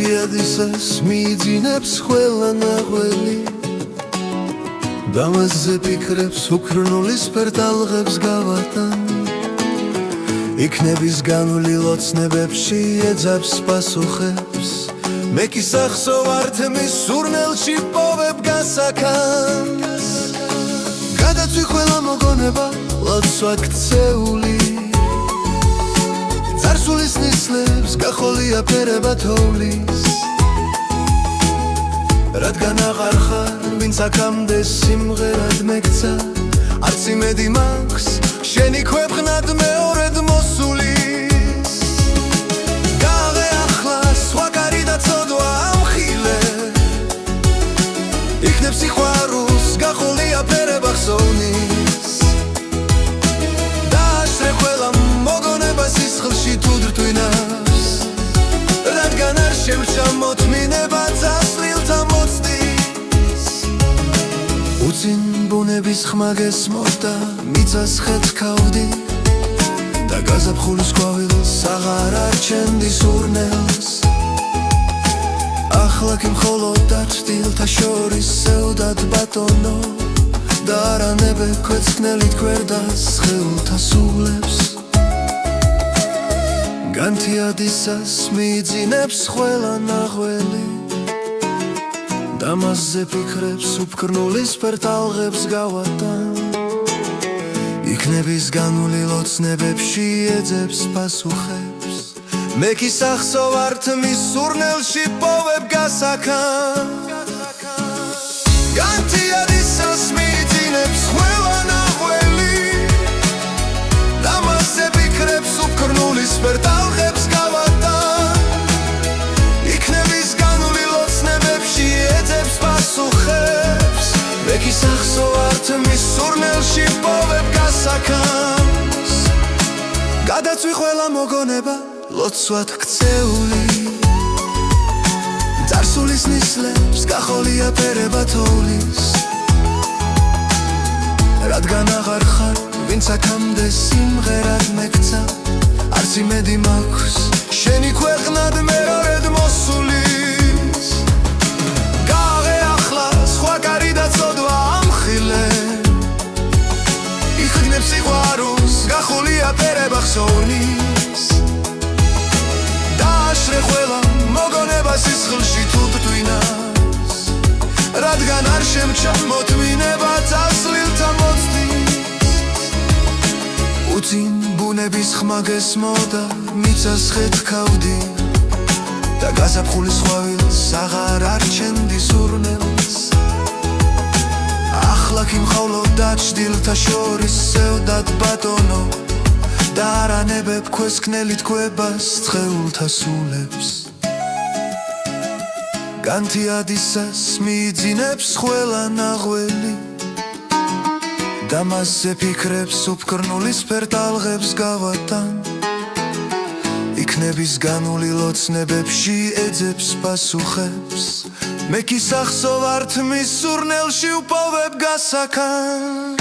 განთიადისას მიიძინებს ყველა ნაღველი და მასზე ფიქრებს უქრნულისფერ ტალღებს გავატან იქნების განვლილ ოცნებებში ეძებს პასუხებს მე კი სახსო ვართ მის სურნელში პოვებ გასაქანს გადაცვი ყველა მოგონება ლოცვა ქცეული ძარსულის ნისლებს გახოლია ფერება თოვლის რადგან აღარ ხარ ვინც აქამდე სიმღერად მეკცა არც იმედი მაქვს შენი ქვეყნად მეორედ მოსulis გაღეახლა სხვა კარი და ცოდვა ამხილე იქნებ სიყვარულს გახოლია ფერება ხსოვნის დააშრე ყველა მოგონება სისხლში თუ დრთვინავს რადგან არ შემრჩა მოთმინება წასვლილთა მოცდის უწინ ბუნების ხმა გესმოდა მიწას ხეთქავდი და გაზაფხულის ყვავილს აღარ არჩენდი სურნელს ახლა კი მხოლოდ დაჩრდილთა შორის სევდად ბატონო და არანებე ქვეწკნელით გვერდას სხეულთა სულებს განთიადისას მიიძინებს ყველა ნაღველი და მასზე ფიქრებს უფქრნულისფერ ტალღებს გავატან იქნების განვლილ ოცნებებში ეძებს პასუხებს მე კი სახსო ვართ მის სურნელში პოვებ გასაქანს განთიადისას მიიძინებს ყველა ნაღველი და მასზე ფიქრებს უფქრნულისფერ ტალღებს გავატან იქნების განვლილ ოცნებებში ეძებს პასუხებს მე კი სახსო ვართ მის სურნელში პოვებ გასაქანს გადაცვი ყველა მოგონება ლოცვად ქცეული ძარსულის ნისლებს გახოლია ფერება თოვლის რადგან აღარ ხარ ვინც აქამდე სიმღერად მეკცა არც იმედი მაქვს შენი ქვეყნად მეორედ მოსulis გაღეახლა სხვა კარი და ცოდვა ამხილე იქნებ სიყვარულს გახოლია ფერება ხსოვნის დააშრე ყველა მოგონება სისხლში თუ დრთვინავს რადგან არ შემრჩა მოთმინება წასვლილთა მოცდის უწინ ბუნების ხმა გესმოდა მიწას ხეთქავდი და გაზაფხულის ყვავილს აღარ არჩენდი სურნელს ახლა კი მხოლოდ დაჩრდილთა შორის სევდად ბატონო და არანებებ ქვეწკნელით გვებას სხეულთა სულებს განთიადისას მიიძინებს ყველა ნაღველი და მასზე ფიქრებს უფქრნულისფერ ტალღებს გავატან იქნების განვლილ ოცნებებში ეძებს პასუხებს მე კი სახსო ვართ მის სურნელში უპოვებ გასაქანს